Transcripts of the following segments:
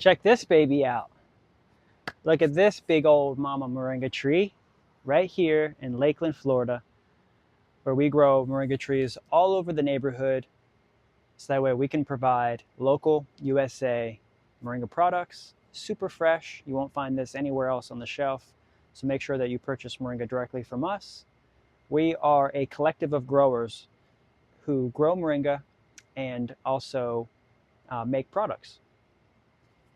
Check this baby out. Look at this big old mama moringa tree right here in Lakeland, Florida, where we grow moringa trees all over the neighborhood. So that way we can provide local USA moringa products, super fresh. You won't find this anywhere else on the shelf. So make sure that you purchase moringa directly from us. We are a collective of growers who grow moringa and also make products.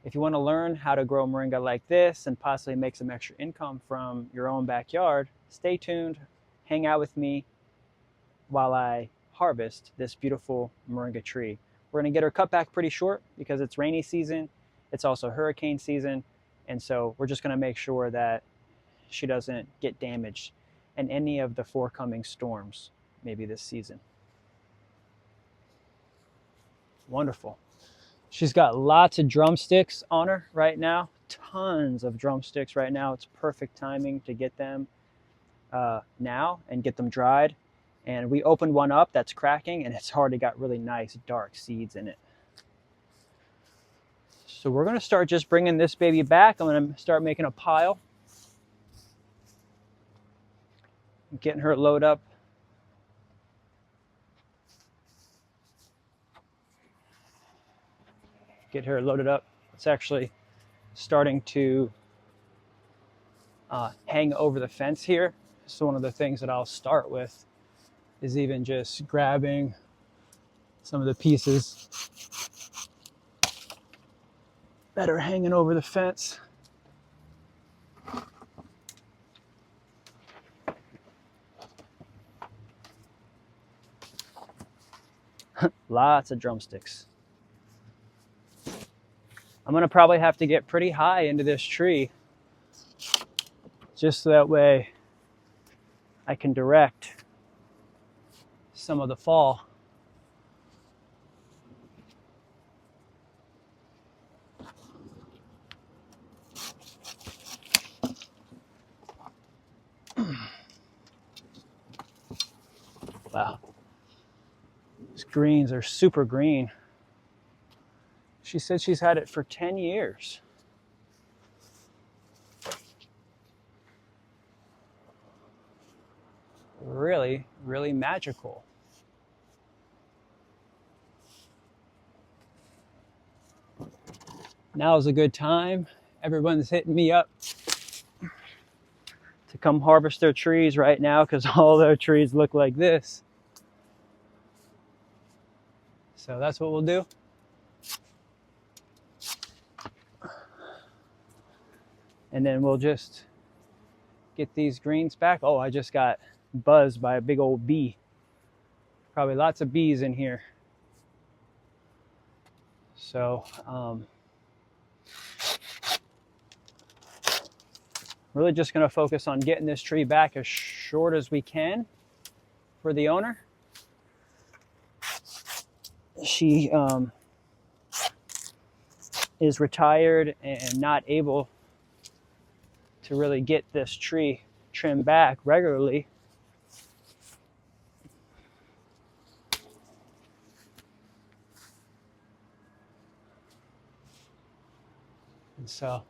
If you want to learn how to grow moringa like this and possibly make some extra income from your own backyard, stay tuned, hang out with me while I harvest this beautiful moringa tree. We're going to get her cut back pretty short because it's rainy season. It's also hurricane season. And so we're just going to make sure that she doesn't get damaged in any of the forthcoming storms, maybe this season. Wonderful. She's got lots of drumsticks on her right now. Tons of drumsticks right now. It's perfect timing to get them now and get them dried. And we opened one up that's cracking, and it's already got really nice dark seeds in it. So we're going to start just bringing this baby back. I'm going to start making a pile. Getting her loaded up. Get her loaded up. It's actually starting to hang over the fence here. So one of the things that I'll start with is even just grabbing some of the pieces that are hanging over the fence. Lots of drumsticks. I'm gonna probably have to get pretty high into this tree just so that way I can direct some of the fall. Wow. These greens are super green. She said she's had it for 10 years. Really, really magical. Now is a good time. Everyone's hitting me up to come harvest their trees right now because all their trees look like this. So that's what we'll do. And then we'll just get these greens back. Oh, I just got buzzed by a big old bee. Probably lots of bees in here. So, really just going to focus on getting this tree back as short as we can for the owner. She is retired and not able to really get this tree trimmed back regularly. And so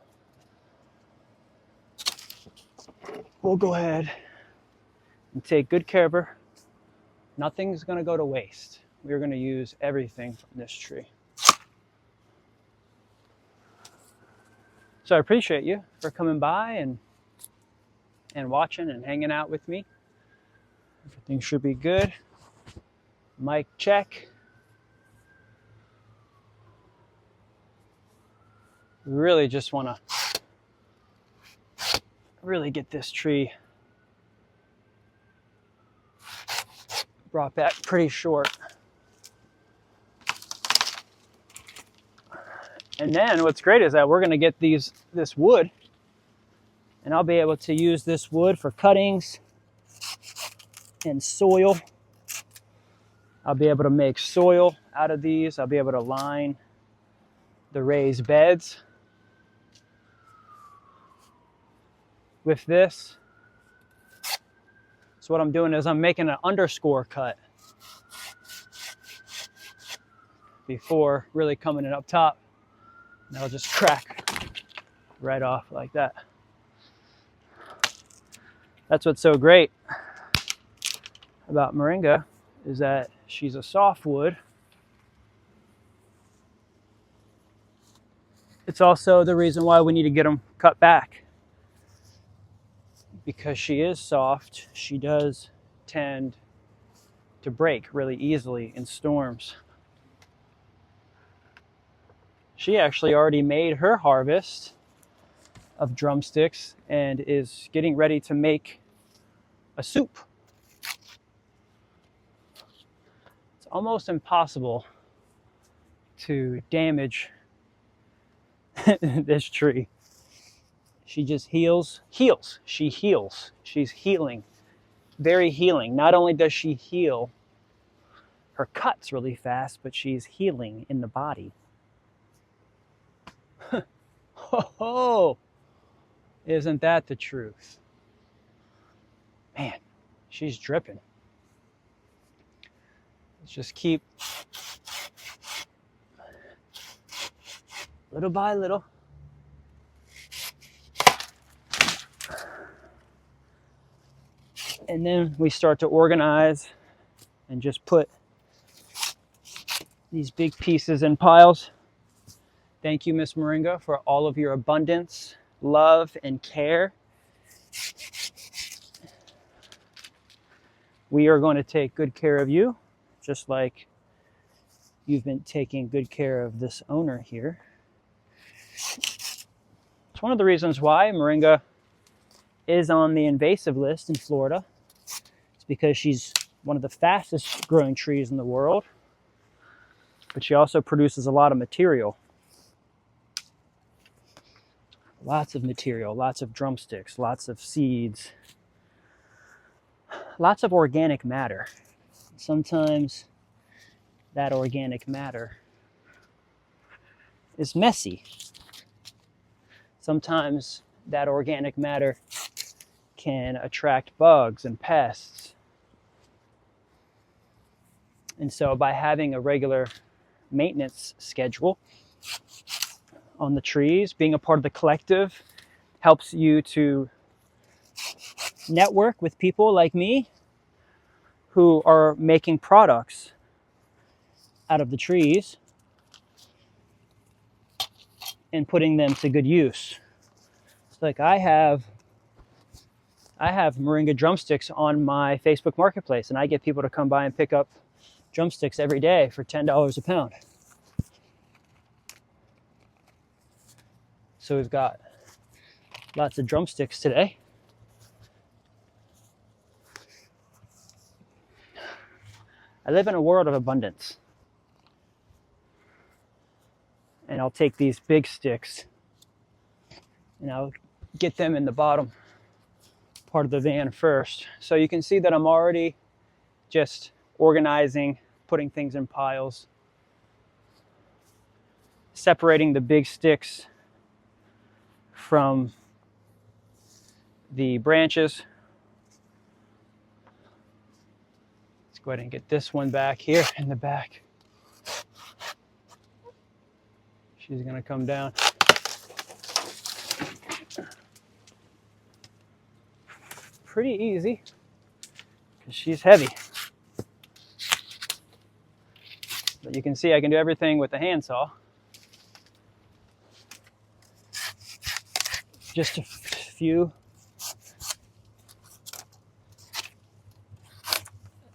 we'll go ahead and take good care of her. Nothing's going to go to waste. We're going to use everything from this tree. So I appreciate you for coming by and watching and hanging out with me. Everything should be good. Mic check. We really just want to really get this tree brought back pretty short. And then what's great is that we're going to get this wood, and I'll be able to use this wood for cuttings and soil. I'll be able to make soil out of these. I'll be able to line the raised beds with this. So what I'm doing is I'm making an underscore cut before really coming in up top And they'll just crack right off like that. That's what's so great about Moringa, is that she's a softwood. It's also the reason why we need to get them cut back. Because she is soft, she does tend to break really easily in storms. She actually already made her harvest of drumsticks and is getting ready to make a soup. It's almost impossible to damage this tree. She just heals. She heals. She's healing. Very healing. Not only does she heal her cuts really fast, but she's healing in the body. Oh, isn't that the truth? Man, she's dripping. Let's just keep little by little. And then we start to organize and just put these big pieces in piles. Thank you, Miss Moringa, for all of your abundance, love, and care. We are going to take good care of you, just like you've been taking good care of this owner here. It's one of the reasons why Moringa is on the invasive list in Florida. It's because she's one of the fastest growing trees in the world, but she also produces a lot of material. Lots of material, lots of drumsticks, lots of seeds, lots of organic matter. Sometimes that organic matter is messy. Sometimes that organic matter can attract bugs and pests. And so by having a regular maintenance schedule on the trees, being a part of the collective helps you to network with people like me who are making products out of the trees and putting them to good use. It's like I have Moringa drumsticks on my Facebook Marketplace, and I get people to come by and pick up drumsticks every day for $10 a pound. So we've got lots of drumsticks today. I live in a world of abundance. And I'll take these big sticks and I'll get them in the bottom part of the van first. So you can see that I'm already just organizing, putting things in piles, separating the big sticks from the branches. Let's go ahead and get this one back here in the back. She's gonna come down. Pretty easy, because she's heavy. But you can see I can do everything with the handsaw. Just a few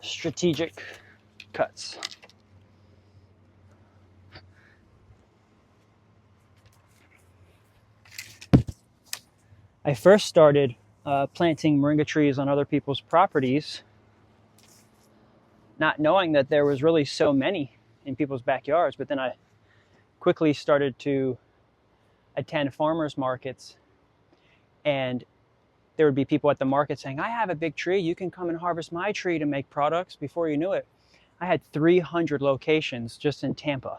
strategic cuts. I first started planting moringa trees on other people's properties, not knowing that there was really so many in people's backyards. But then I quickly started to attend farmers markets, and there would be people at the market saying, I have a big tree, you can come and harvest my tree to make products. Before you knew it, I had 300 locations just in Tampa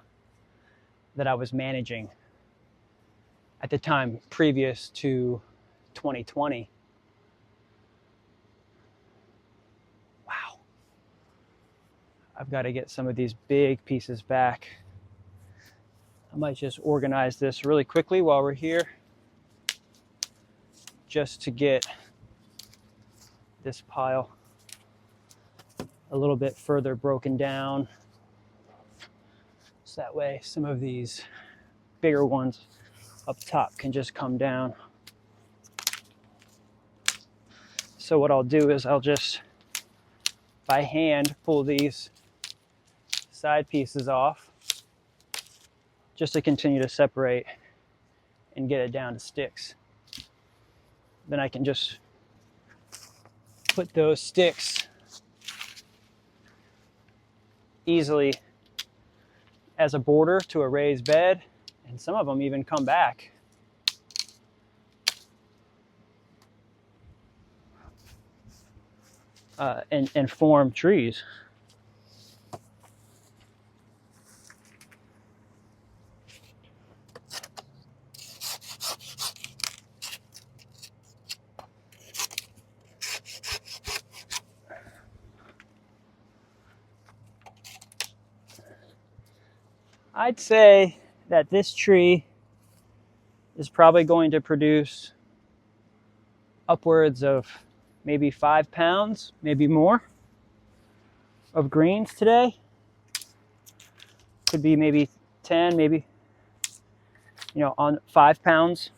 that I was managing at the time previous to 2020. Wow. I've got to get some of these big pieces back. I might just organize this really quickly while we're here, just to get this pile a little bit further broken down. So that way some of these bigger ones up top can just come down. So what I'll do is I'll just by hand pull these side pieces off just to continue to separate and get it down to sticks. Then I can just put those sticks easily as a border to a raised bed, and some of them even come back. And form trees. I'd say that this tree is probably going to produce upwards of maybe 5 pounds, maybe more, of greens today. Could be maybe 10, maybe, on 5 pounds.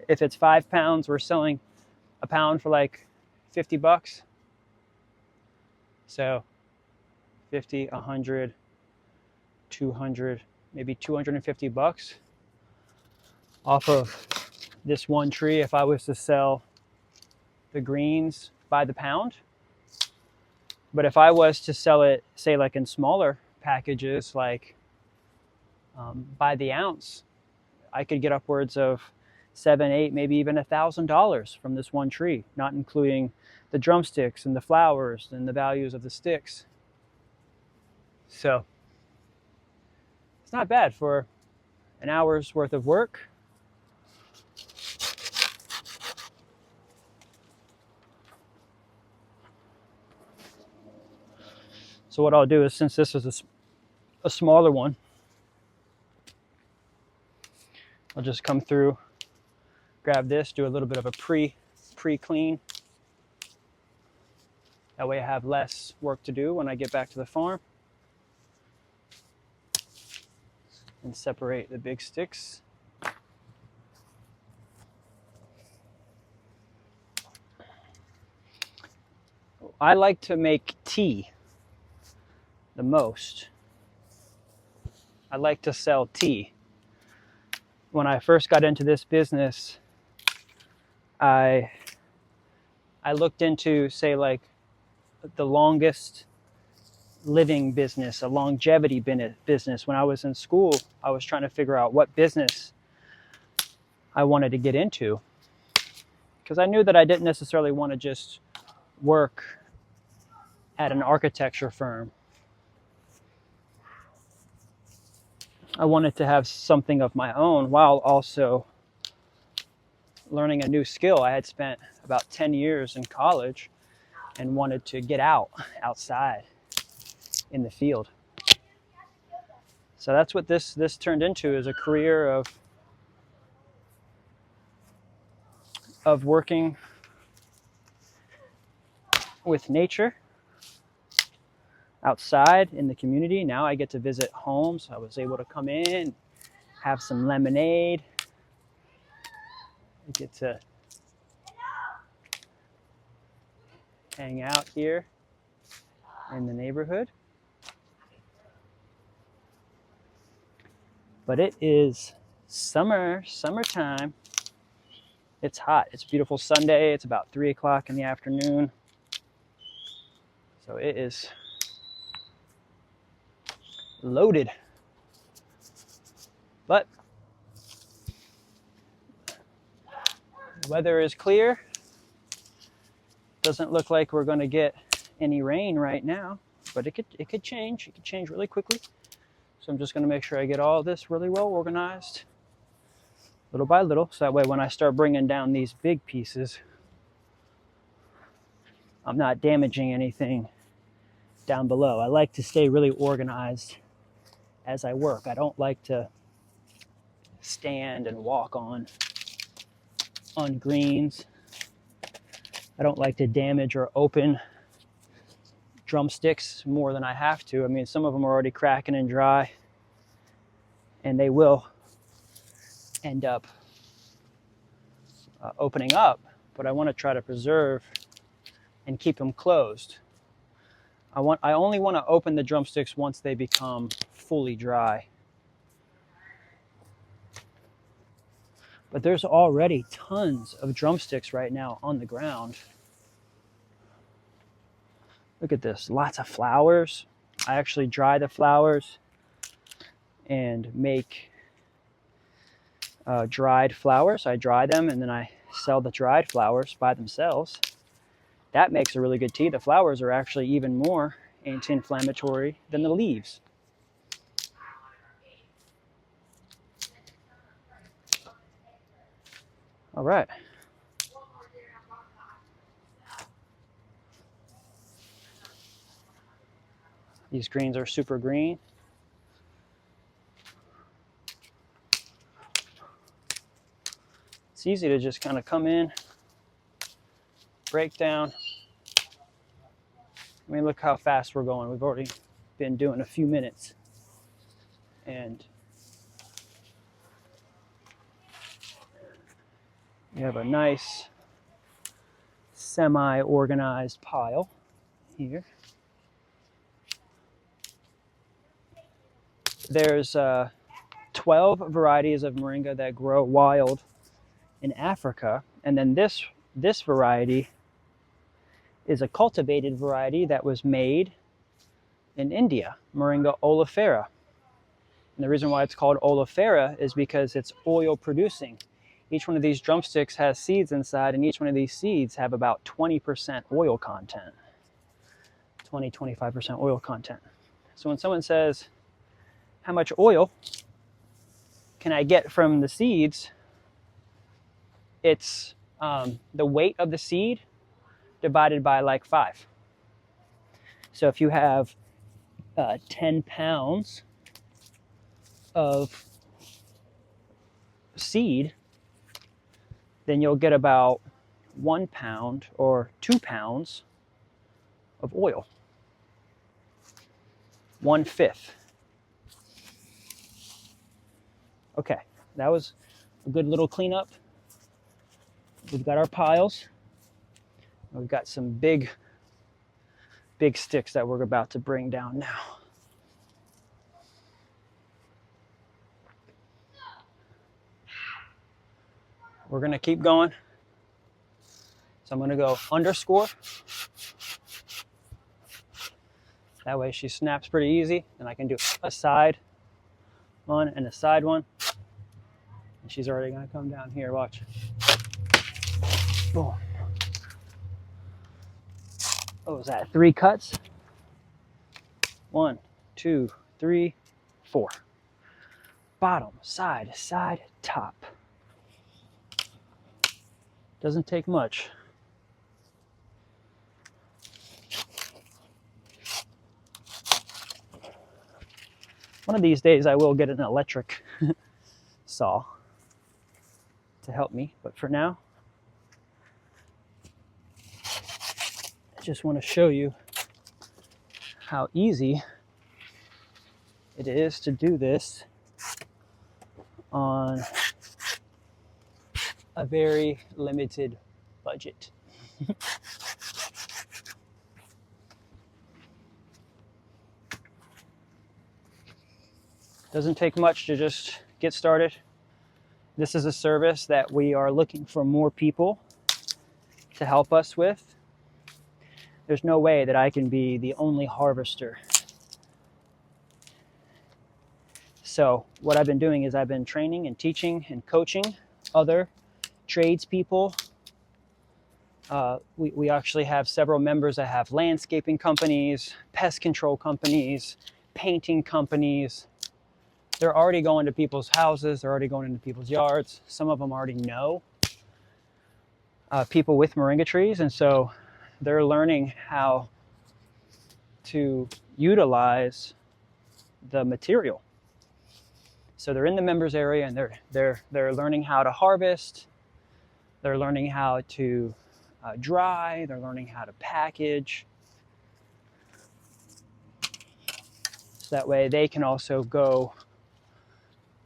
If it's 5 pounds, we're selling a pound for like $50. So 50, 100, 200, maybe $250 off of this one tree if I was to sell the greens by the pound. But if I was to sell it, say like in smaller packages, like by the ounce, I could get upwards of $7, $8, maybe even $1,000 from this one tree, not including the drumsticks and the flowers and the values of the sticks. So it's not bad for an hour's worth of work. So what I'll do is, since this is a smaller one, I'll just come through, grab this, do a little bit of a pre-clean. That way I have less work to do when I get back to the farm. And separate the big sticks. I like to make tea the most. I like to sell tea. When I first got into this business, I looked into, say, like the longest living business, a longevity business. When I was in school, I was trying to figure out what business I wanted to get into, because I knew that I didn't necessarily want to just work at an architecture firm. I wanted to have something of my own while also learning a new skill. I had spent about 10 years in college and wanted to get outside in the field. So that's what this turned into, is a career of working with nature outside in the community. Now I get to visit homes. I was able to come in, have some lemonade. I get to hang out here in the neighborhood. But it is summertime. It's hot. It's a beautiful Sunday. It's about 3 o'clock in the afternoon. So it is loaded. But the weather is clear. Doesn't look like we're going to get any rain right now, but it could change. It could change really quickly. So I'm just going to make sure I get all this really well organized, little by little, so that way when I start bringing down these big pieces, I'm not damaging anything down below. I like to stay really organized as I work. I don't like to stand and walk on greens. I don't like to damage or open drumsticks more than I have to. I mean, some of them are already cracking and dry, and they will end up opening up, but I want to try to preserve and keep them closed. I only want to open the drumsticks once they become fully dry. But there's already tons of drumsticks right now on the ground. Look at this, lots of flowers. I actually dry the flowers and make dried flowers. I dry them and then I sell the dried flowers by themselves. That makes a really good tea. The flowers are actually even more anti-inflammatory than the leaves. All right. These greens are super green. It's easy to just kind of come in, break down. I mean, look how fast we're going. We've already been doing a few minutes. And we have a nice semi-organized pile here. There's 12 varieties of moringa that grow wild in Africa, and then this variety is a cultivated variety that was made in India, Moringa oleifera. And the reason why it's called oleifera is because it's oil producing. Each one of these drumsticks has seeds inside, and each one of these seeds have about 20% oil content. 20-25% oil content. So when someone says, how much oil can I get from the seeds? It's the weight of the seed divided by like 5. So if you have 10 pounds of seed, then you'll get about 1 pound or 2 pounds of oil. 1/5. Okay, that was a good little cleanup. We've got our piles. We've got some big sticks that we're about to bring down now. We're gonna keep going. So I'm gonna go underscore. That way she snaps pretty easy, and I can do a side one and a side one. And she's already gonna come down here, watch. Boom. What was that, 3 cuts? 1, 2, 3, 4. Bottom, side, side, top. Doesn't take much. One of these days I will get an electric saw to help me, but for now, I just want to show you how easy it is to do this on a very limited budget. Doesn't take much to just get started. This is a service that we are looking for more people to help us with. There's no way that I can be the only harvester. So what I've been doing is I've been training and teaching and coaching other tradespeople. We actually have several members that have landscaping companies, pest control companies, painting companies. They're already going to people's houses. They're already going into people's yards. Some of them already know people with moringa trees, and so they're learning how to utilize the material. So they're in the members area, and they're learning how to harvest. They're learning how to dry. They're learning how to package. So that way they can also go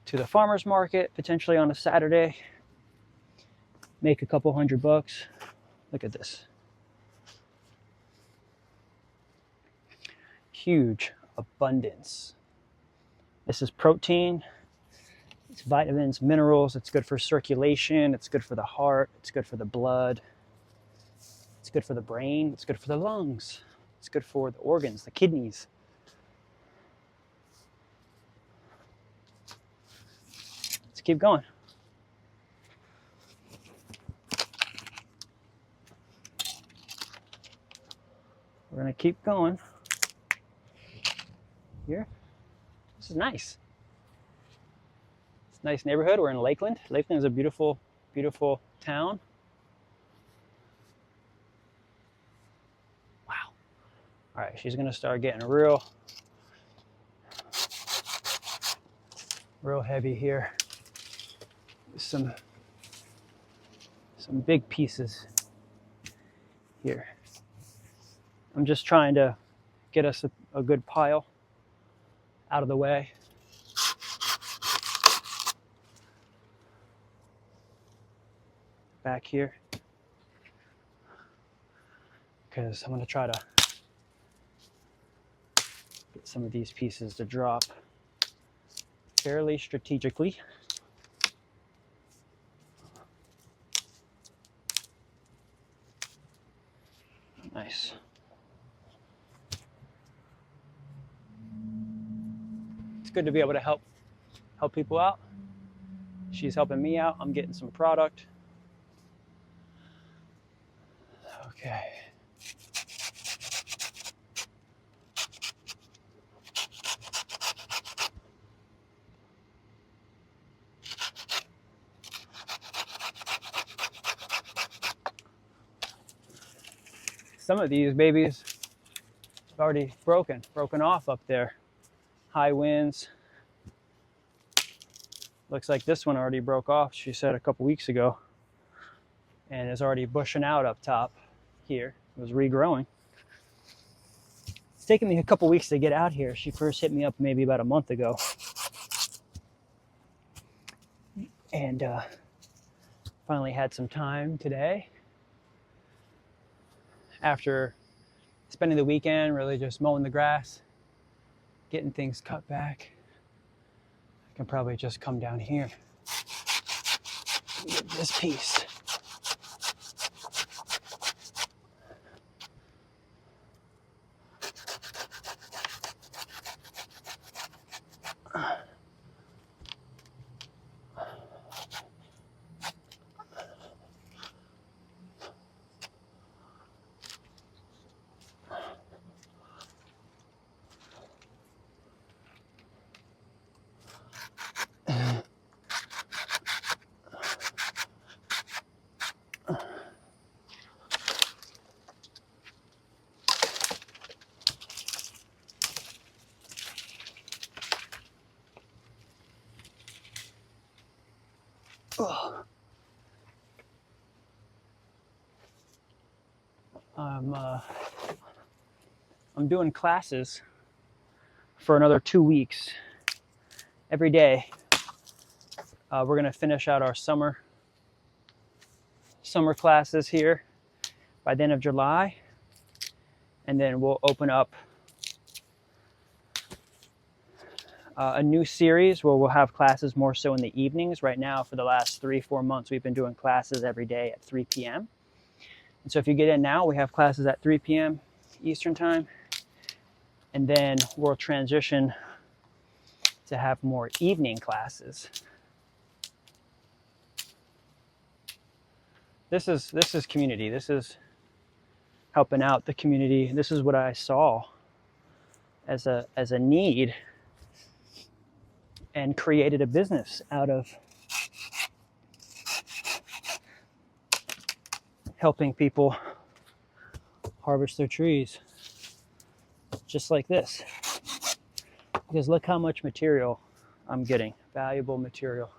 to the farmer's market potentially on a Saturday, make a couple $100. Look at this. Huge abundance. This is protein. It's vitamins, minerals. It's good for circulation. It's good for the heart. It's good for the blood. It's good for the brain. It's good for the lungs. It's good for the organs, the kidneys. Let's keep going. We're going to keep going. Here. This is nice. It's a nice neighborhood. We're in Lakeland. Lakeland is a beautiful, beautiful town. Wow. All right, she's going to start getting real heavy here. Some big pieces here. I'm just trying to get us a good pile out of the way. Back here. Because I'm going to try to get some of these pieces to drop fairly strategically. Nice. It's good to be able to help people out. She's helping me out. I'm getting some product. Okay. Some of these babies have already broken off up there. High winds. Looks like this one already broke off, she said a couple weeks ago, and is already bushing out up top here. It was regrowing. It's taken me a couple weeks to get out here. She first hit me up maybe about a month ago. And finally had some time today. After spending the weekend really just mowing the grass, getting things cut back, I can probably just come down here and get this piece. I'm doing classes for another 2 weeks. Every day, we're going to finish out our summer classes here by the end of July, and then we'll open up a new series where we'll have classes more so in the evenings. Right now, for the last 3-4 months, we've been doing classes every day at 3 p.m. And so if you get in now, we have classes at 3 p.m. Eastern time. And then we'll transition to have more evening classes. This is community. This is helping out the community. This is what I saw as a need, and created a business out of helping people harvest their trees just like this. Because look how much material I'm getting valuable material.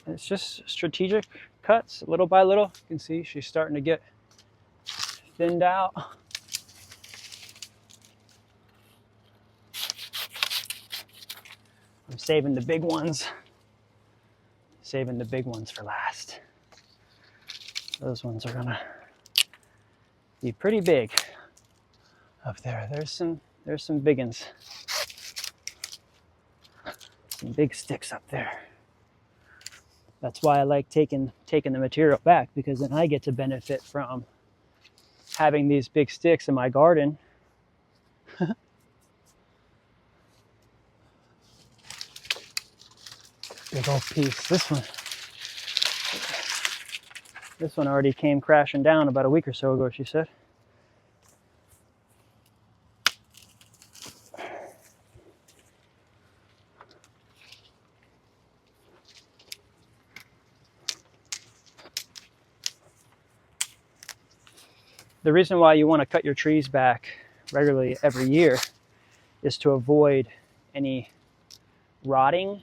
It's just strategic cuts, little by little. You can see she's starting to get thinned out. I'm saving the big ones. Saving the big ones for last. Those ones are gonna be pretty big up there. There's some big ones. Some big sticks up there. That's why I like taking the material back, because then I get to benefit from having these big sticks in my garden. Big old piece. This one already came crashing down about a week or so ago, she said. The reason why you want to cut your trees back regularly every year is to avoid any rotting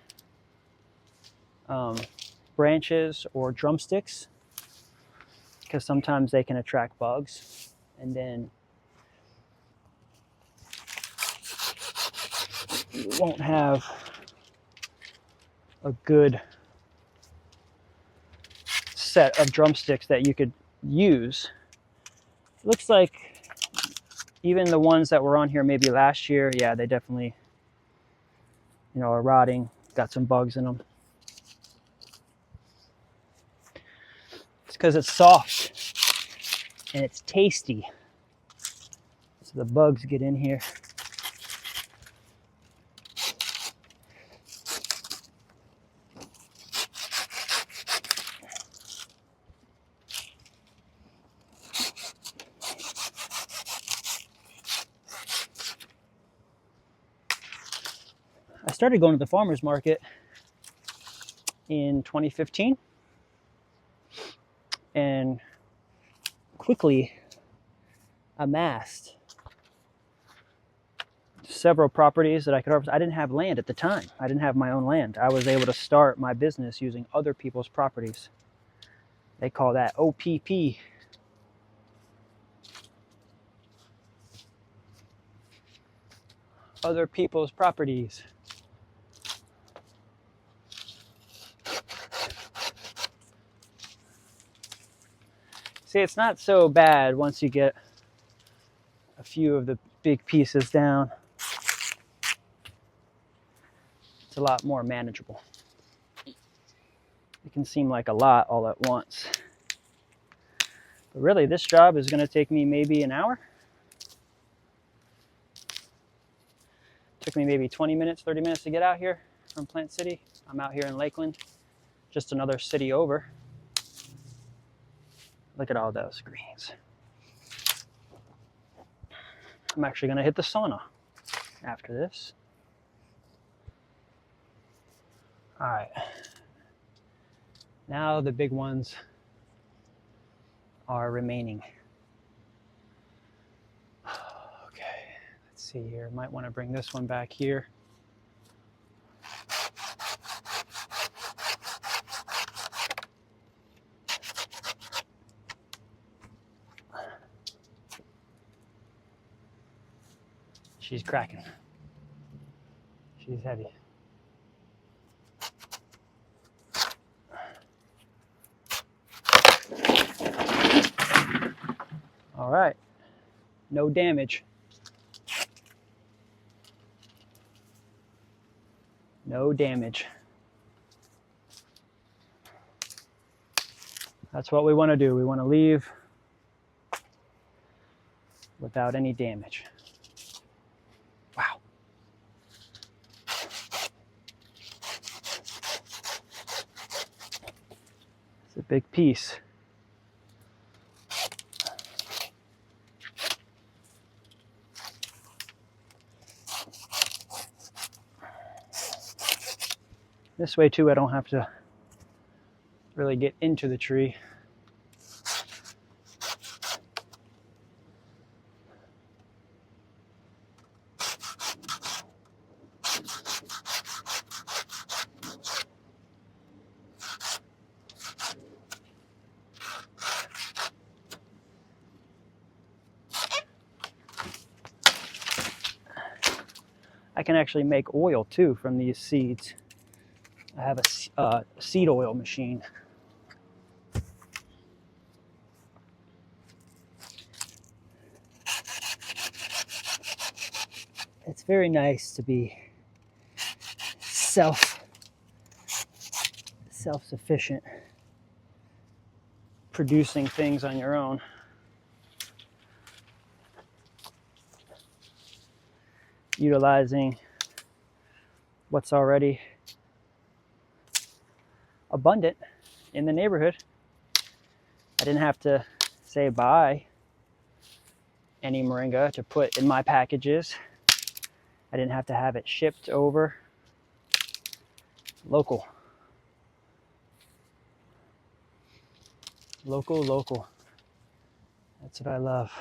branches or drumsticks, because sometimes they can attract bugs, and then you won't have a good set of drumsticks that you could use. It looks like even the ones that were on here maybe last year, yeah, they definitely, are rotting, got some bugs in them. It's because it's soft and it's tasty, so the bugs get in here. I started going to the farmer's market in 2015 and quickly amassed several properties that I could harvest. I didn't have land at the time. I didn't have my own land. I was able to start my business using other people's properties. They call that OPP. Other people's properties. See, it's not so bad once you get a few of the big pieces down. It's a lot more manageable. It can seem like a lot all at once. But really, this job is going to take me maybe an hour. Took me maybe 20 minutes, 30 minutes to get out here from Plant City. I'm out here in Lakeland, just another city over. Look at all those greens. I'm actually going to hit the sauna after this. All right. Now the big ones are remaining. Okay, let's see here. Might want to bring this one back here. She's cracking. She's heavy. All right, no damage. No damage. That's what we want to do. We want to leave without any damage. Wow. It's a big piece. This way too, I don't have to really get into the tree. I can actually make oil too from these seeds. I have a seed oil machine. It's very nice to be self-sufficient, producing things on your own. Utilizing what's already abundant in the neighborhood. I didn't have to say buy any moringa to put in my packages. I didn't have to have it shipped over. Local. Local. That's what I love.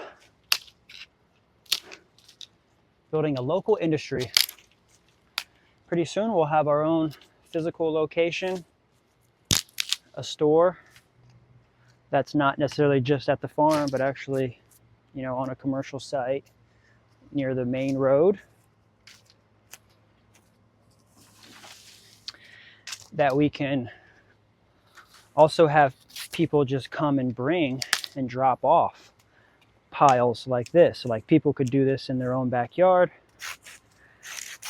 Building a local industry. Pretty soon we'll have our own physical location, a store that's not necessarily just at the farm, but actually, you know, on a commercial site near the main road that we can also have people just come and bring and drop off piles like this. So like people could do this in their own backyard,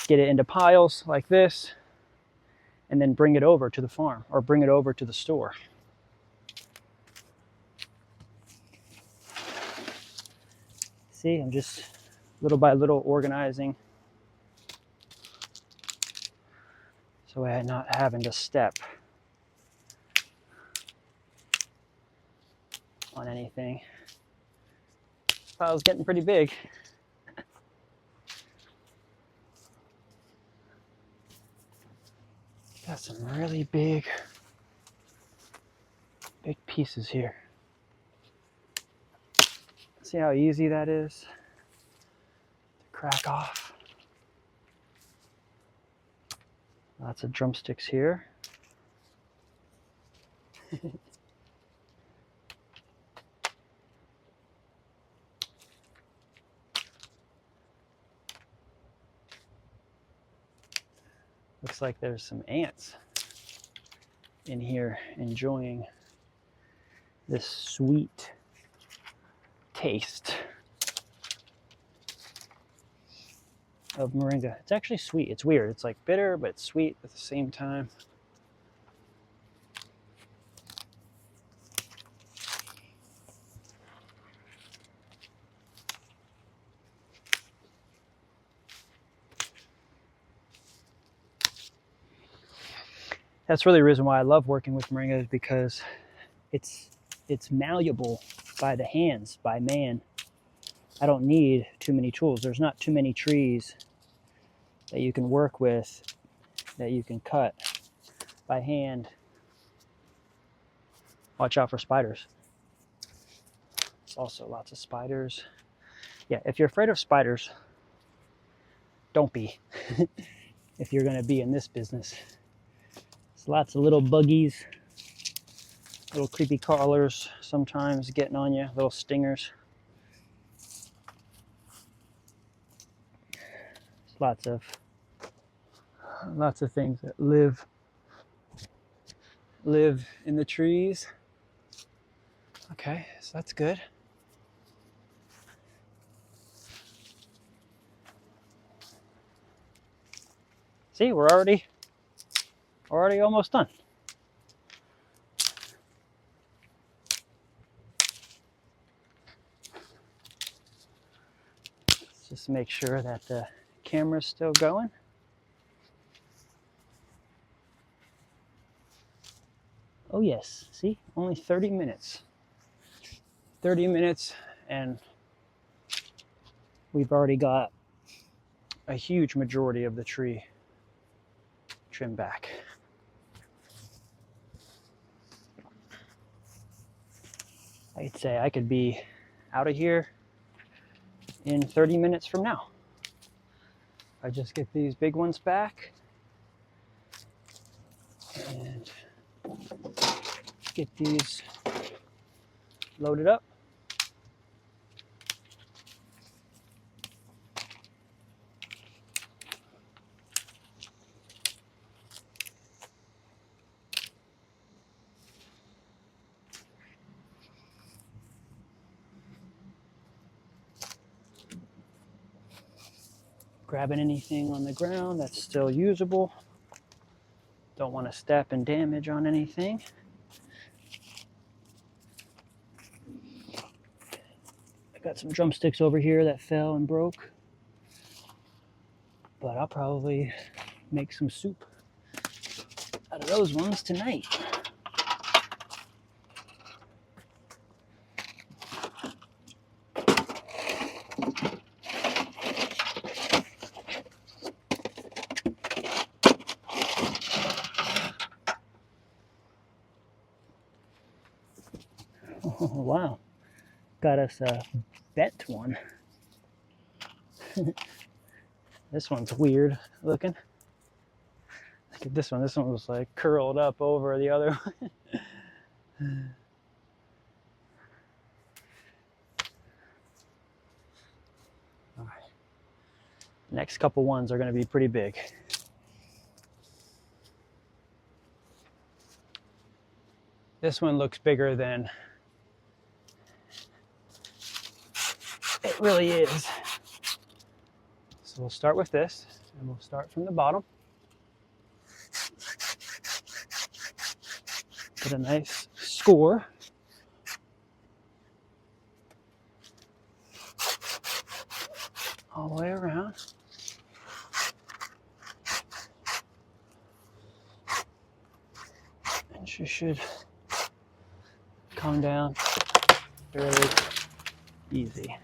get it into piles like this, and then bring it over to the farm or bring it over to the store. See, I'm just little by little organizing so I'm not having to step on anything. This pile's getting pretty big. Got some really big pieces here. See how easy that is to crack off? Lots of drumsticks here. Looks like there's some ants in here enjoying this sweet taste of moringa. It's actually sweet. It's weird. It's like bitter, but it's sweet at the same time. That's really the reason why I love working with moringa, is because it's malleable by the hands, by man. I don't need too many tools. There's not too many trees that you can work with, that you can cut by hand. Watch out for spiders. There's also lots of spiders. Yeah, if you're afraid of spiders, don't be. If you're going to be in this business. There's lots of little buggies, little creepy crawlers sometimes getting on you, little stingers. Lots of things that live in the trees. Okay, so that's good. See, we're already almost done. Let's just make sure that the camera's still going. Oh yes, see, only 30 minutes. 30 minutes and we've already got a huge majority of the tree trimmed back. I'd say I could be out of here in 30 minutes from now. I just get these big ones back and get these loaded up. grabbing anything on the ground that's still usable. Don't want to step and damage on anything. I got some drumsticks over here that fell and broke, but I'll probably make some soup out of those ones tonight. Oh, wow. Got us a bent one. This one's weird looking. Look at this one. This one was like curled up over the other one. All right. Next couple ones are going to be pretty big. This one looks bigger than it really is. So we'll start with this, and we'll start from the bottom. Get a nice score. All the way around. And she should come down fairly easy.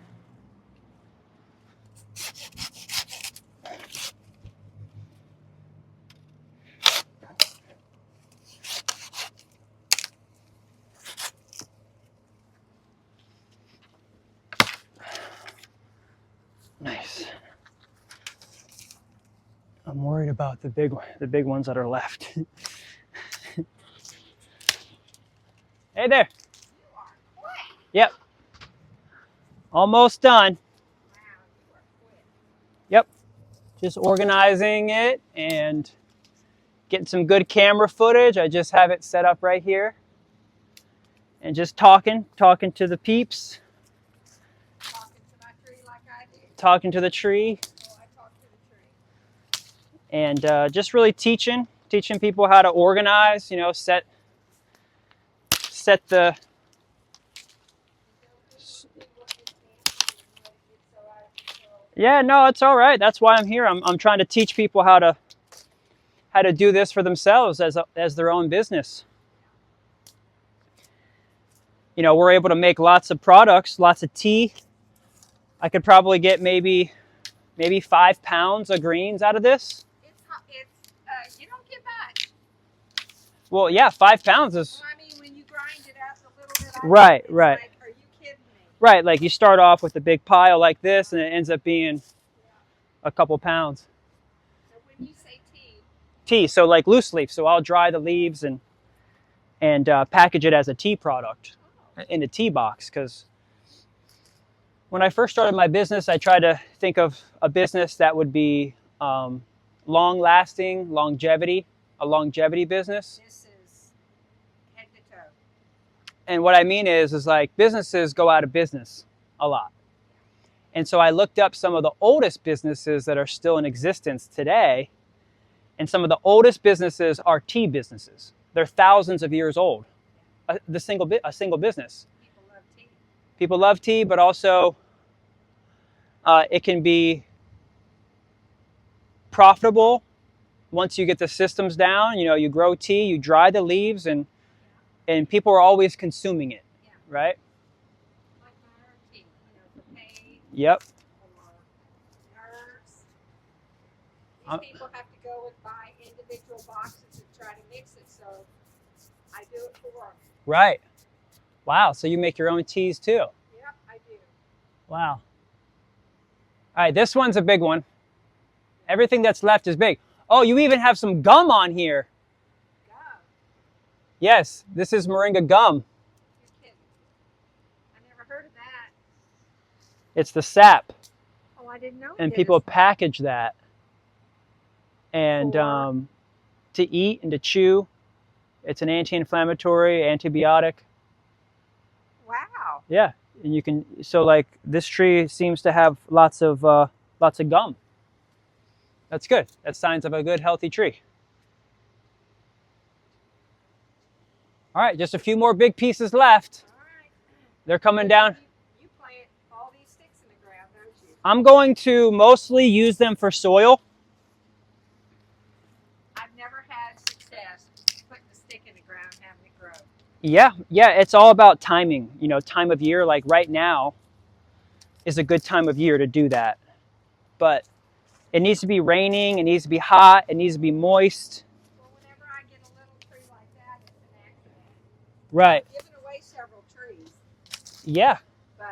Nice. I'm worried about the big ones that are left. Hey there. Yep. Almost done. Yep. Just organizing it and getting some good camera footage. I just have it set up right here. And just talking to the peeps. Talking to my tree like I do. Talking to the tree. Oh, I talk to the tree. And just really teaching people how to organize, you know, set the Yeah, no, it's all right. That's why I'm here. I'm trying to teach people how to do this for themselves as their own business. You know, we're able to make lots of products, lots of tea. I could probably get maybe 5 pounds of greens out of this. You don't get much. Well, yeah, 5 pounds is. Well, I mean, when you grind it out a little bit. Right. Like, are you kidding me? Right, like you start off with a big pile like this, and it ends up being a couple pounds. So when you say tea. Tea, so like loose leaf. So I'll dry the leaves and package it as a tea product in a tea box. Because when I first started my business, I tried to think of a business that would be long-lasting, a longevity business. This is head to toe. And what I mean is like businesses go out of business a lot. And so I looked up some of the oldest businesses that are still in existence today. And some of the oldest businesses are tea businesses. They're thousands of years old. A single business. People love tea. People love tea, but also it can be profitable once you get the systems down. You know, you grow tea, you dry the leaves, and people are always consuming it, right? Like my own tea, for pain. Yep. Or nerves. These people have to go and buy individual boxes and try to mix it, so I do it for them. Right. Wow, so you make your own teas too? Yep, I do. Wow. All right, this one's a big one. Everything that's left is big. Oh, you even have some gum on here. Gum? Yes, this is Moringa gum. You're kidding. I never heard of that. It's the sap. Oh, I didn't know. And people package that. And to eat and to chew. It's an anti-inflammatory, antibiotic. Wow. Yeah, and you can. So like this tree seems to have lots of gum. That's good. That's signs of a good, healthy tree. All right, just a few more big pieces left. All right. They're coming down. You plant all these sticks in the ground, don't you? I'm going to mostly use them for soil. I've never had success putting a stick in the ground and having it grow. Yeah, it's all about timing. You know, time of year, like right now is a good time of year to do that. But it needs to be raining, it needs to be hot, it needs to be moist. Well, whenever I get a little tree like that, it's an accident. Right. I've given away several trees, Yeah. but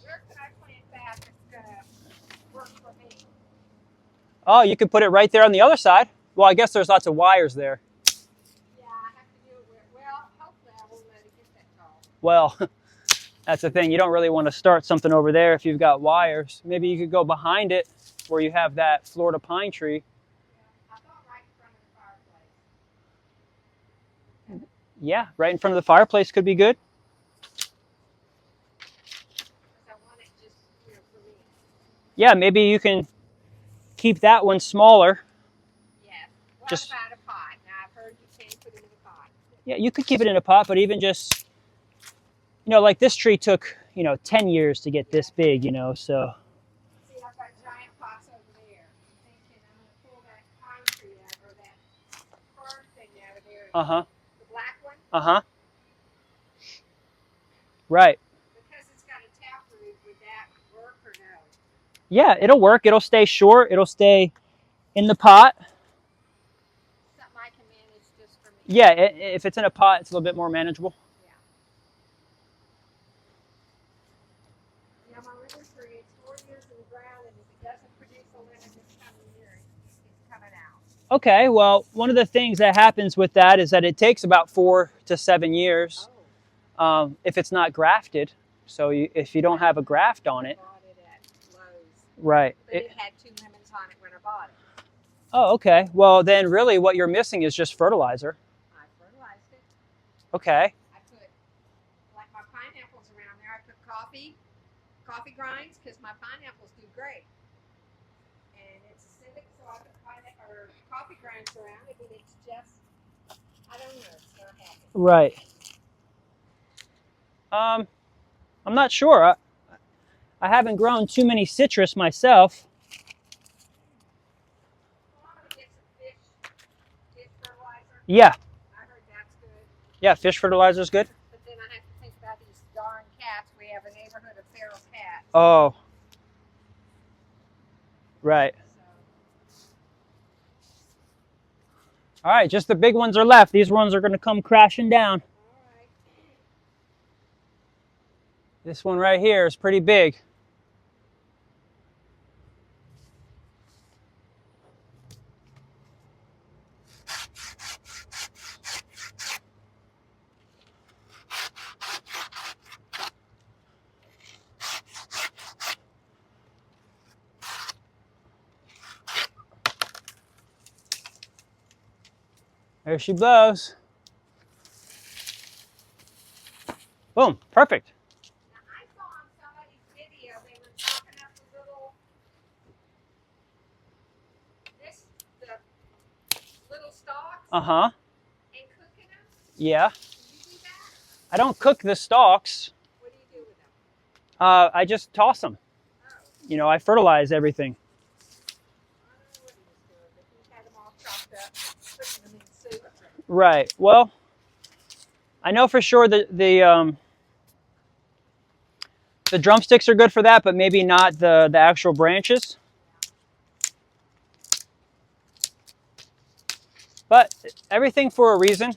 where can I plant that that's gonna work for me? Oh, you could put it right there on the other side. Well, I guess there's lots of wires there. Yeah, I have to do it with. Well, hopefully I won't let it get that tall. Well, that's the thing. You don't really want to start something over there if you've got wires. Maybe you could go behind it where you have that Florida pine tree. Yeah, I thought right in front of the fireplace. Yeah, right in front of the fireplace could be good. Because I want it just, for me. Yeah, maybe you can keep that one smaller. Yeah. What Just- about a pot? Now I've heard you can put it in a pot. Yeah, you could keep it in a pot, but even just, like this tree took, 10 years to get this big, so. See, I've got giant pots over there. I'm thinking I'm going to pull that pine tree out, or that fern thing out of there. Uh-huh. The black one. Uh-huh. Right. Because it's got a tap root, would that work or no? Yeah, it'll work. It'll stay short. It'll stay in the pot. Something I can manage just for me. Yeah, if it's in a pot, it's a little bit more manageable. Yeah, my lemon tree, it's 4 years in the ground, and if it doesn't produce a lemon this coming year, it's coming out. Okay, well, one of the things that happens with that is that it takes about 4 to 7 years if it's not grafted. So if you don't have a graft on I it. bought it at Lowe's. Right. But it had 2 lemons on it when I bought it. Oh, okay. Well, then really what you're missing is just fertilizer. I fertilized it. Okay. I put, like my pineapples around there, I put coffee grinds, because my pineapples do great. And it's acidic, so I put coffee grinds around it, but it's just, I don't know, it's not happening. Right. I'm not sure. I haven't grown too many citrus myself. Well, I'm going to get some fish fertilizer. Yeah. I heard that's good. Yeah, fish fertilizer is good. But then I have to think about these darn cats. We have a neighborhood of feral cats. Oh. Right. All right, just the big ones are left. These ones are going to come crashing down. All right. This one right here is pretty big. There she blows. Boom, perfect. Now, I saw on somebody's video they were chopping up the little stalks Uh-huh. and cooking them. Yeah. Can you do that? I don't cook the stalks. What do you do with them? I just toss them. Oh, I fertilize everything. I don't know what he was doing, but he had them all chopped up, putting them in soups. Right. Well, I know for sure that the drumsticks are good for that, but maybe not the actual branches. But everything for a reason.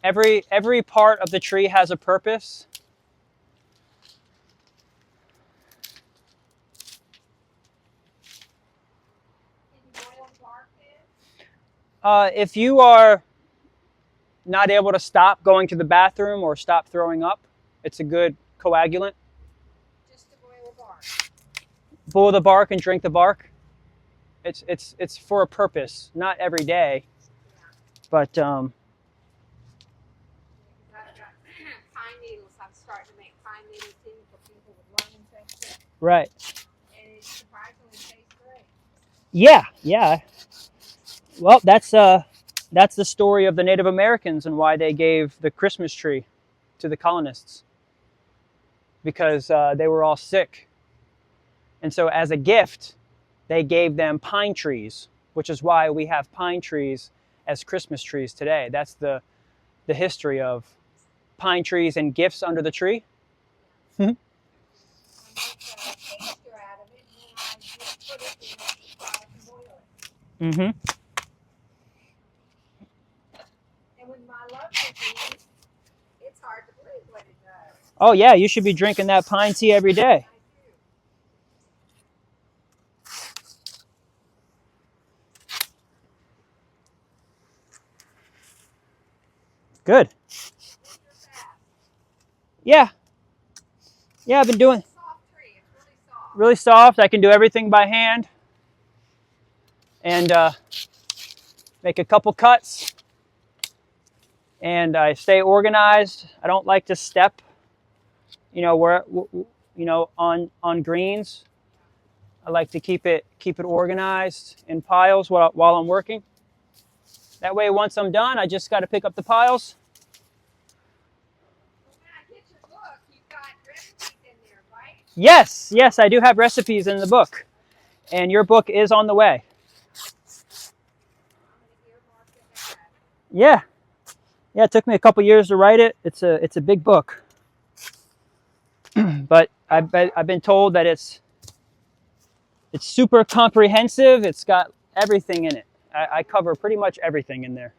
Every part of the tree has a purpose. Can you boil bark then? If you are not able to stop going to the bathroom or stop throwing up, it's a good coagulant. Just to boil the bark. Boil the bark and drink the bark. It's for a purpose, not every day, but I've got pine needles. I'm starting to make pine needle tea for people with lung infection. right. And it surprisingly tastes great. Yeah, yeah. Well, that's the story of the Native Americans and why they gave the Christmas tree to the colonists, because they were all sick, and so as a gift, they gave them pine trees, which is why we have pine trees as Christmas trees today. That's the history of pine trees and gifts under the tree. I make a paster out of it, and then I just put it in the pot and boil it. Mm-hmm. And when my love is in, it's hard to believe what it does. Oh yeah, you should be drinking that pine tea every day. I do. Good. It's just that. Yeah. Yeah, I've been doing It's a soft tree. It's really soft. really soft. I can do everything by hand and make a couple cuts. And I stay organized. I don't like to step, on greens. I like to keep it organized in piles while I'm working. That way, once I'm done, I just got to pick up the piles. Well, when I get your book, you've got recipes in there, right? Yes, I do have recipes in the book, and your book is on the way. I'm going to earmark it ahead. Yeah. It took me a couple years to write it. It's a big book, but I've been told that it's super comprehensive. It's got everything in it. I cover pretty much everything in there.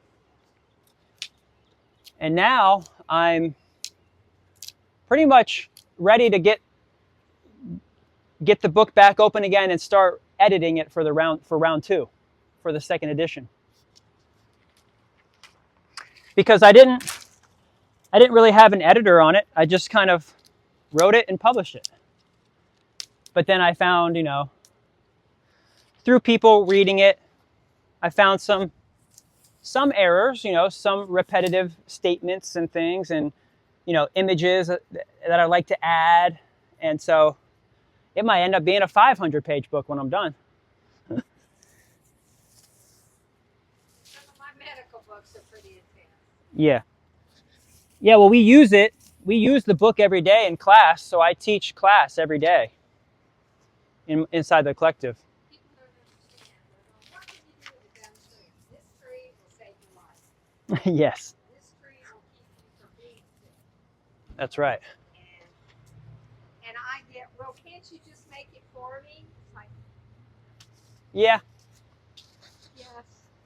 And now I'm pretty much ready to get the book back open again and start editing it for round 2, for the second edition. Because I didn't really have an editor on it. I just kind of wrote it and published it. But then I found, through people reading it, I found some errors, some repetitive statements and things, and images that I like to add, and so it might end up being a 500-page book when I'm done. Some of my medical books are pretty intense. Yeah. Well, we use the book every day in class, so I teach class every day inside the collective. People don't understand. They're going, what can you do with them trees? This tree will save your life. Yes, This tree will keep you from being sick. that's right. And I get, well, can't you just make it for me? It's like, Yeah. yes.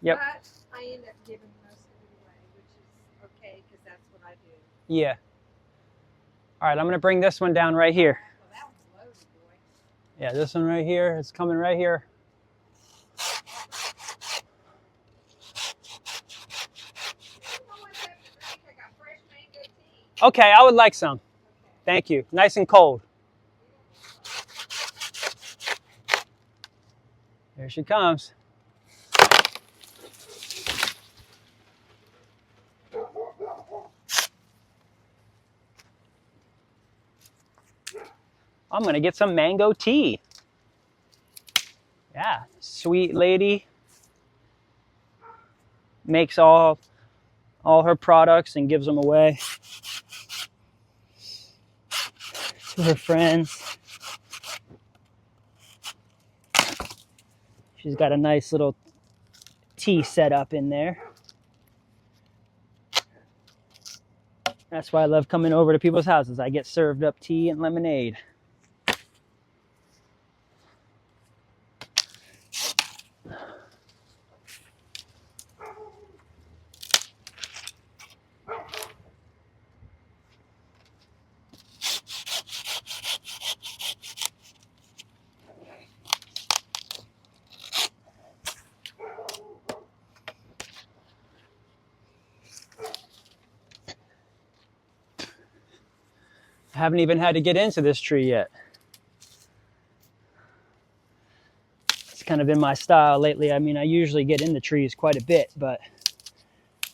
Yep. But I end up giving most of it away, which is okay because that's what I do. Yeah. All right, I'm going to bring this one down right here. Well, that one's loaded, boy. Yeah, this one right here. It's coming right here. You know what's up to drink? I got fresh mango tea. Okay, I would like some. Okay. Thank you. Nice and cold. Here she comes. I'm going to get some mango tea. Yeah, sweet lady. Makes all her products and gives them away to her friends. She's got a nice little tea set up in there. That's why I love coming over to people's houses. I get served up tea and lemonade. I haven't even had to get into this tree yet. It's kind of been my style lately. I mean, I usually get into trees quite a bit, but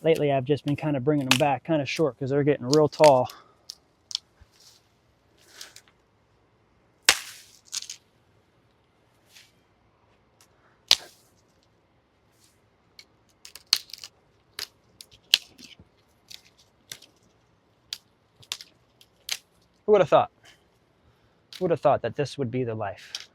lately I've just been kind of bringing them back kind of short because they're getting real tall. would have thought? Who would have thought that this would be the life?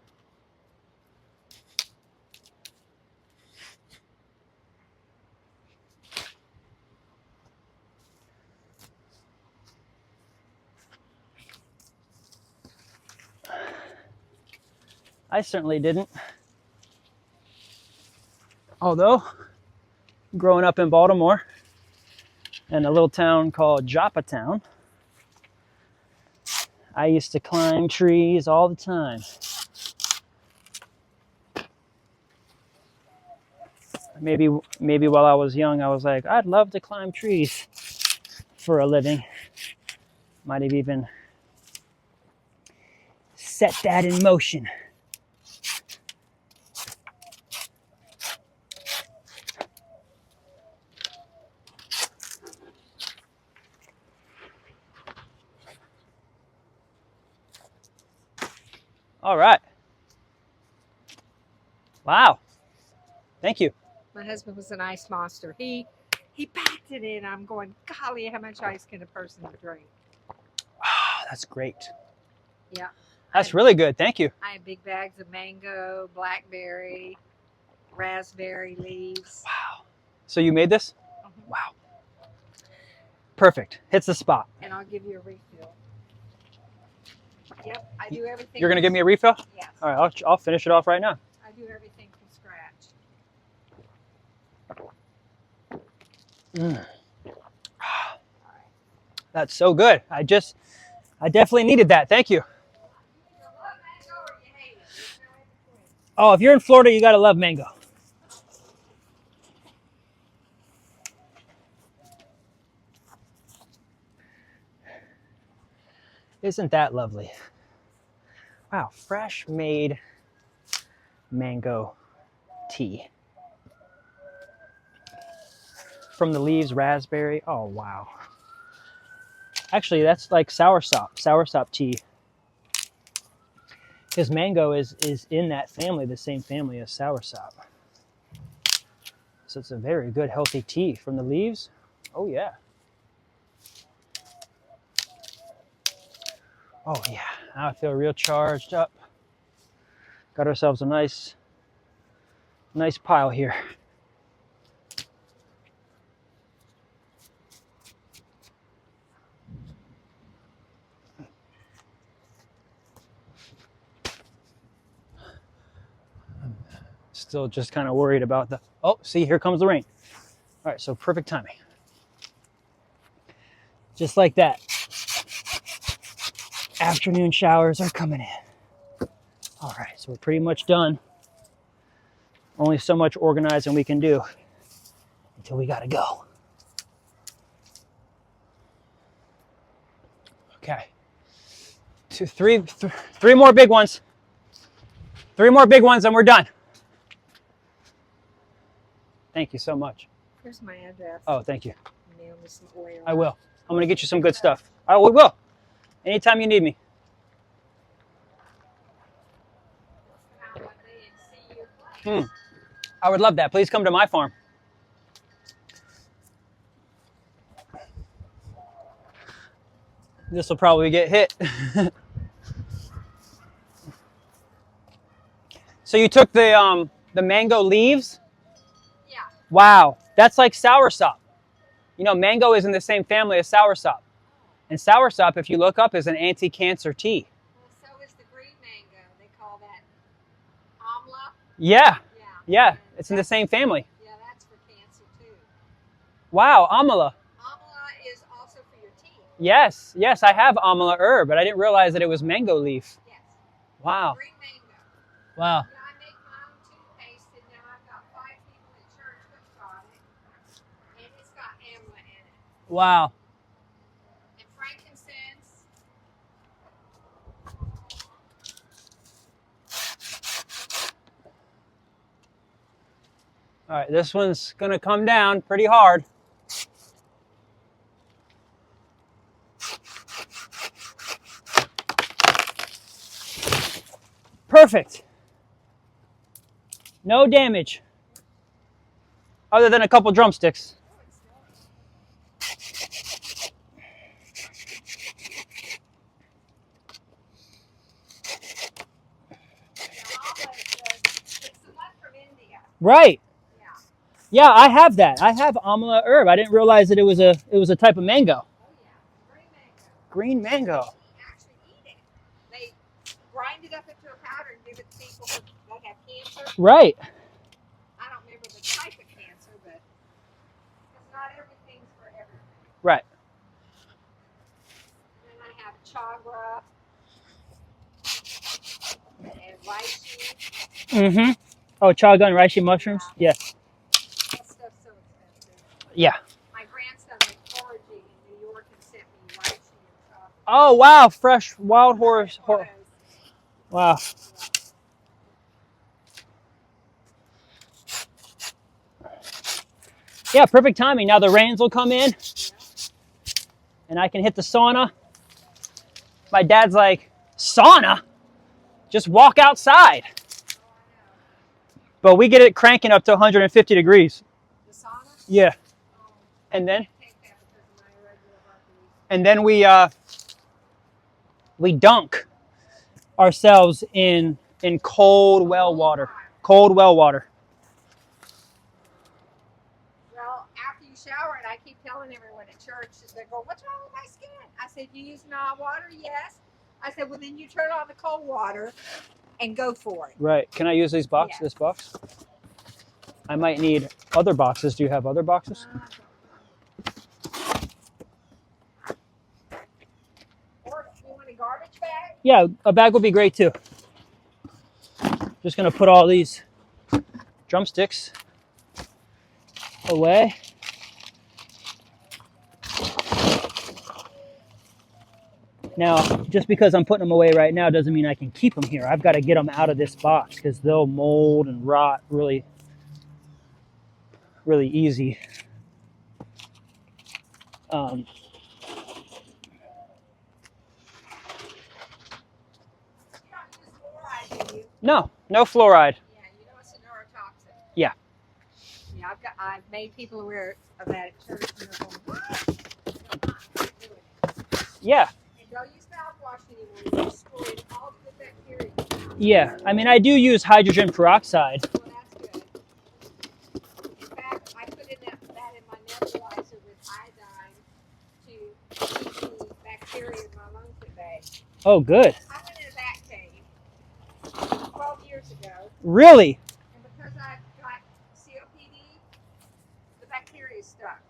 I certainly didn't. Although, growing up in Baltimore, in a little town called Joppatown, I used to climb trees all the time. Maybe while I was young, I was like, I'd love to climb trees for a living. Might have even set that in motion. All right. Wow. Thank you. My husband was an ice monster. He packed it in. I'm going, golly, how much ice can a person drink? Oh, that's great. Yeah. That's really good. Thank you. I have big bags of mango, blackberry, raspberry leaves. Wow. So you made this? Mhm. Wow. Perfect. Hits the spot. And I'll give you a refill. Yep, I do everything. You're going to give me a refill? Yes. All right, I'll finish it off right now. I do everything from scratch. Mm. That's so good. I definitely needed that. Thank you. Oh, if you're in Florida, you got to love mango. Isn't that lovely? Wow, fresh made mango tea. From the leaves, raspberry. Oh, wow. Actually, that's like soursop tea. Because mango is in that family, the same family as soursop. So it's a very good, healthy tea from the leaves. Oh, yeah. Oh, yeah. Now I feel real charged up. Got ourselves a nice pile here. Still just kind of worried about the, oh, see, here comes the rain. All right, so perfect timing. Just like that. Afternoon showers are coming in. All right, so we're pretty much done. Only so much organizing we can do until we gotta go. Okay. Three more big ones. 3 more big ones and we're done. Thank you so much. Here's my address. Oh, thank you. Mail me some oil. I will. I'm gonna get you some good stuff. We will. Anytime you need me. I would love that. Please come to my farm. This will probably get hit. So you took the mango leaves? Yeah. Wow, that's like soursop. You know, mango is in the same family as soursop. And soursop, if you look up, is an anti-cancer tea. Well, so is the green mango. They call that amla. Yeah, Yeah. yeah, it's in the same family. Yeah, that's for cancer too. Wow, amla. Amla is also for your teeth. Yes, I have amla herb, but I didn't realize that it was mango leaf. Yes. Wow. Green mango. Wow. Yeah, I make my own toothpaste, and now I've got 5 people at church hooked on it, and it's got amla in it. Wow. And frankincense. All right, this one's gonna come down pretty hard. Perfect. No damage. Other than a couple drumsticks. Right. Yeah. Yeah, I have that. I have amla herb. I didn't realize that it was a type of mango. Oh yeah. Green mango. Green mango. They actually eat it. They grind it up into a powder and give it to people that have cancer. Right. I don't remember the type of cancer, but because not everything's for everything. Right. And then I have chagra and reishi. Mm-hmm. Oh, chaga and reishi mushrooms? Yeah. That stuff's so expensive. Yeah. My grandson went foraging in New York and sent me reishi and chaga. Oh, wow. Fresh wild horse. Wow. Yeah, perfect timing. Now the rains will come in and I can hit the sauna. My dad's like, sauna? Just walk outside. But we get it cranking up to 150 degrees. The sauna? Yeah. And then we dunk ourselves in cold well water. Cold well water. Well, after you shower, and I keep telling everyone at church, they go, "What's wrong with my skin?" I said, "You use hot water?" Yes. I said, "Well, then you turn on the cold water and go for it." Right. Can I use these box? Yeah. This box? I might need other boxes. Do you have other boxes? Or you want a garbage bag? Yeah, a bag would be great too. Just gonna put all these drumsticks away. Now, just because I'm putting them away right now doesn't mean I can keep them here. I've got to get them out of this box because they'll mold and rot really, really easy. You don't use fluoride, do you? No fluoride. Yeah, you know it's a neurotoxin. Yeah. Yeah, I've made people aware of that at church, and they're going, "What?" Yeah. And don't use mouthwash anymore. You're destroying all the bacteria. Yeah. I mean, I do use hydrogen peroxide. Well, that's good. In fact, I put in that in my nebulizer with iodine to keep the bacteria in my lungs at bay. Oh, good. I went in a bat cave 12 years ago, Really? and because I've got COPD, the bacteria is stuck.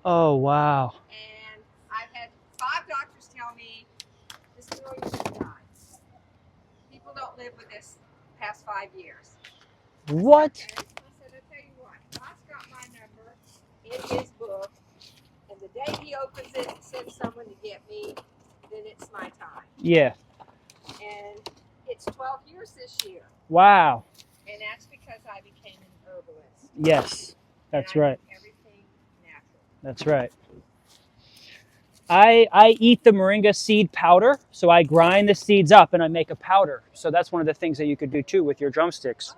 Oh, wow. And I've had 5 doctors tell me, this girl, you're going to die. People don't live with this past 5 years. What? Okay. I said, I'll tell you what, God's got my number in his book, and the day he opens it and sends someone to get me, then it's my time. Yeah. And it's 12 years this year. Wow. And that's because I became an herbalist. Yes. That's and I right. do everything natural. That's right. I eat the moringa seed powder, so I grind the seeds up and I make a powder. So that's one of the things that you could do too with your drumsticks.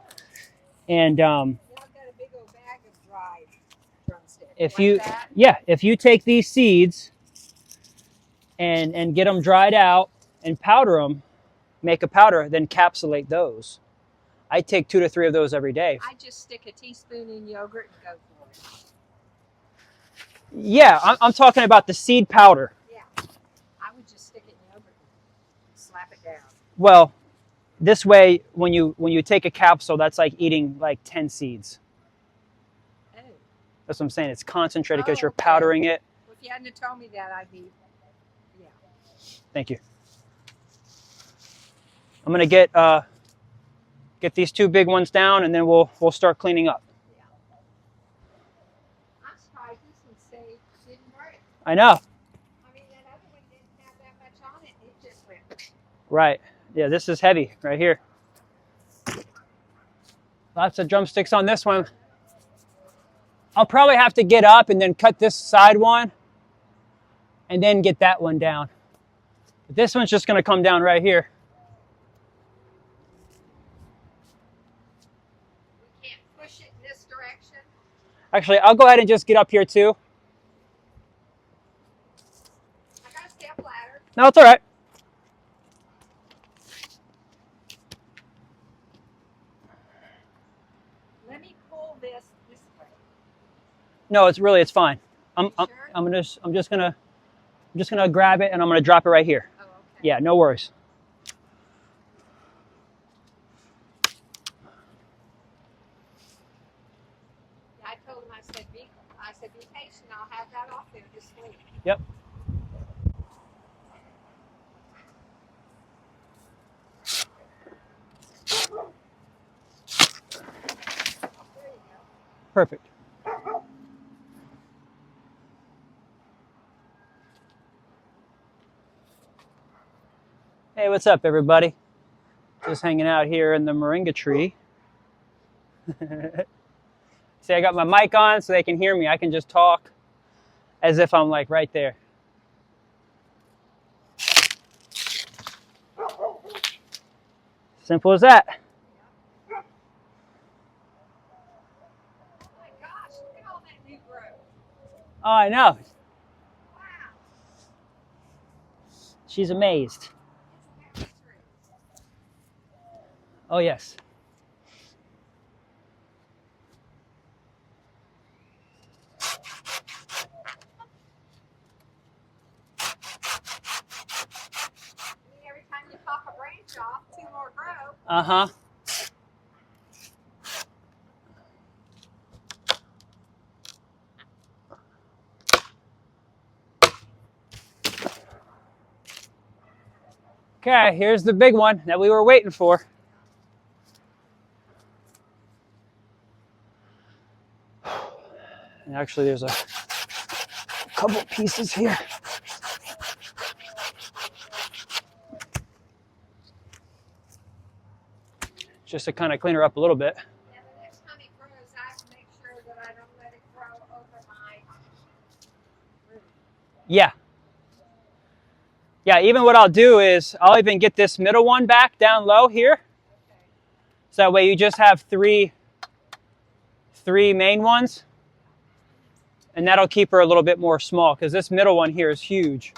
And Now I've got a big old bag of dried drumsticks. if you take these seeds and get them dried out and powder them, make a powder, then capsulate those. I take 2 to 3 of those every day. I just stick a teaspoon in yogurt and go for it. Yeah, I'm talking about the seed powder. Yeah, I would just stick it in yogurt and slap it down. Well, this way, when you take a capsule, that's like eating like 10 seeds. Oh. That's what I'm saying. It's concentrated because Oh, you're okay. powdering it. Well, if you hadn't told me that, I'd be, yeah. Thank you. I'm gonna get these 2 big ones down, and then we'll start cleaning up. Yeah. I'm surprised this one didn't break. I know. I mean, that other one didn't have that much on it. It just went. Right. Yeah, this is heavy right here. Lots of drumsticks on this one. I'll probably have to get up and then cut this side one and then get that one down. But this one's just gonna come down right here. We can't push it in this direction. Actually, I'll go ahead and just get up here too. I got a step ladder. No, it's all right. Let me No, it's fine. You sure? I'm just gonna grab it and I'm gonna drop it right here. Oh, okay. Yeah, no worries. Yeah, I told him, I said, be patient. I'll have that off there this week. Yep. There you go. Perfect. Hey, what's up, everybody? Just hanging out here in the moringa tree. See, I got my mic on so they can hear me. I can just talk as if I'm like right there. Simple as that. Oh my gosh, look at all that new growth. Oh, I know. Wow. She's amazed. Isn't that true? Oh, yes. Every time you pop a branch off, 2 more grow. Uh-huh. Okay, here's the big one that we were waiting for. And actually, there's a couple pieces here. Just to kind of clean her up a little bit. Yeah, the next time it grows, I have to make sure that I don't let it grow over my root. Yeah. Yeah, even what I'll do is I'll even get this middle one back down low here. Okay. So that way you just have three main ones. And that'll keep her a little bit more small because this middle one here is huge.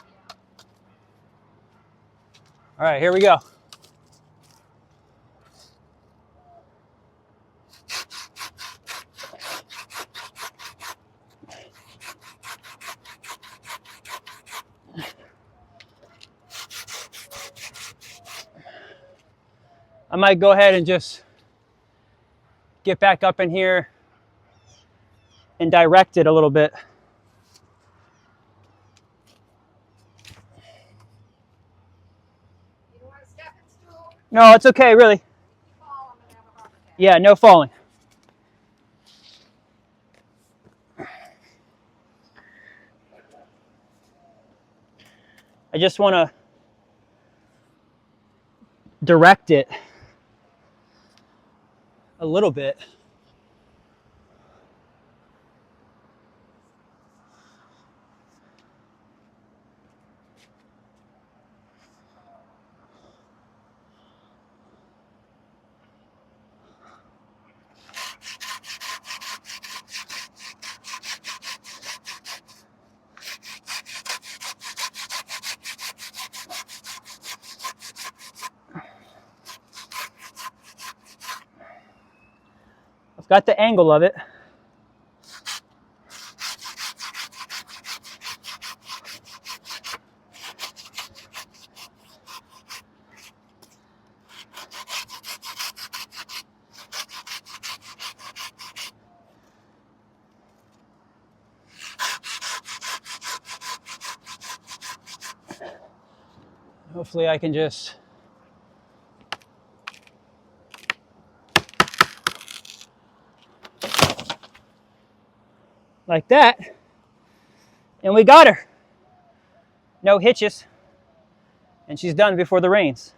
All right, here we go. I might go ahead and just get back up in here and direct it a little bit. You don't want a stepping stool? No, it's okay, really. If you fall, I'm going to have a heart attack. Yeah, no falling. I just want to direct it a little bit. I've got the angle of it. Hopefully I can just like that. And we got her. No hitches. And she's done before the rains.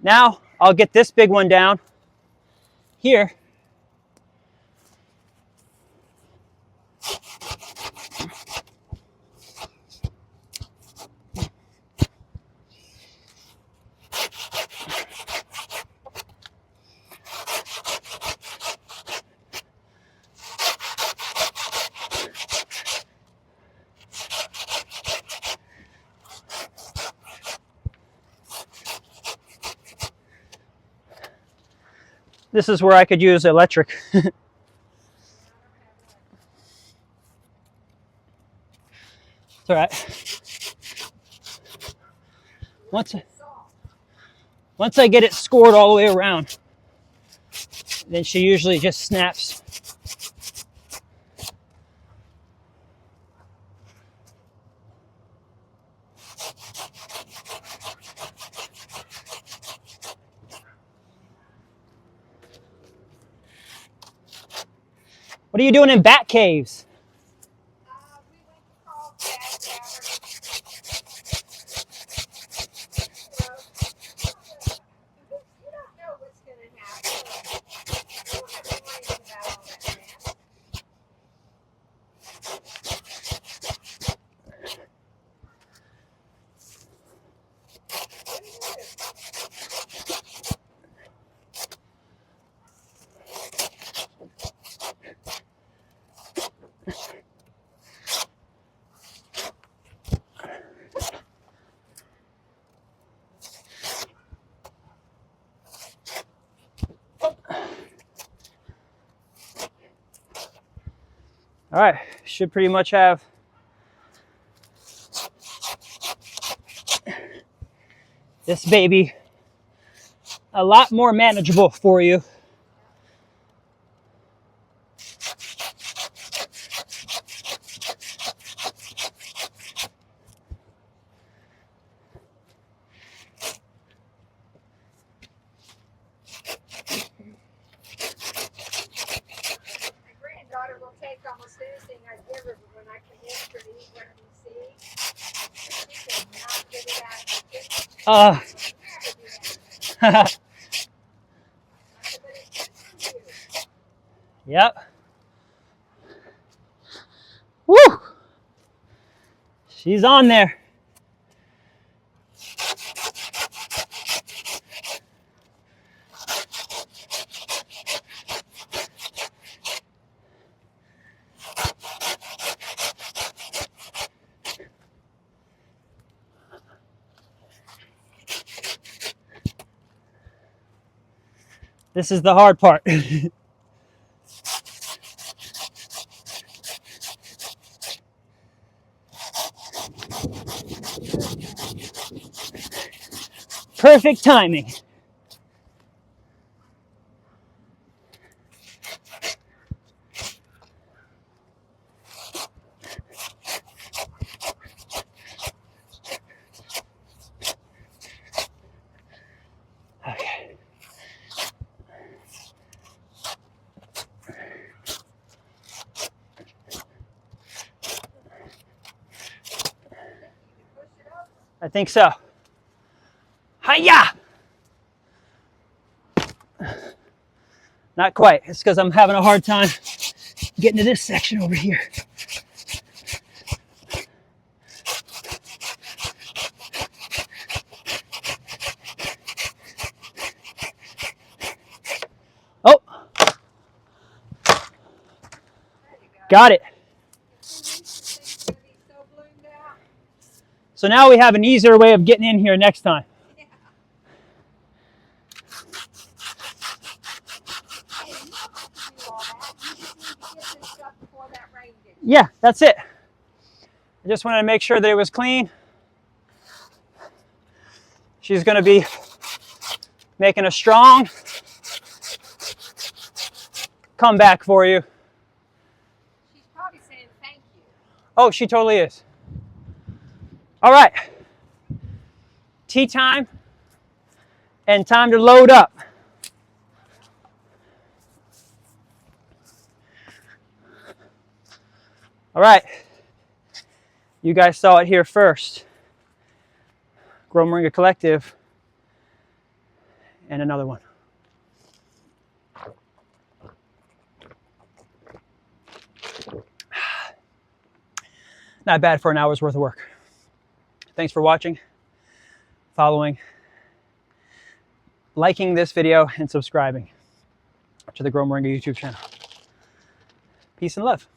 Now I'll get this big one down here. This is where I could use electric. It's all right. Once I get it scored all the way around, then she usually just snaps. What are you doing in bat caves? We went to call Dad you don't know what's going to happen. You don't have to worry about all that mess. All right, should pretty much have this baby a lot more manageable for you. My granddaughter will take almost anything I give her, but when I come in for to eat one of these seeds, she cannot get it out. Uh, Never do that. But it's good for you. Yep. Woo! She's on there. This is the hard part. Perfect timing. Okay. I think so. Hiya! Not quite. It's because I'm having a hard time getting to this section over here. Oh, got it. So now we have an easier way of getting in here next time. Yeah, that's it. I just wanted to make sure that it was clean. She's going to be making a strong comeback for you. She's probably saying thank you. Oh, she totally is. All right. Tea time and time to load up. All right. You guys saw it here first. Grow Moringa Collective and another one. Not bad for an hour's worth of work. Thanks for watching, following, liking this video, and subscribing to the Grow Moringa YouTube channel. Peace and love.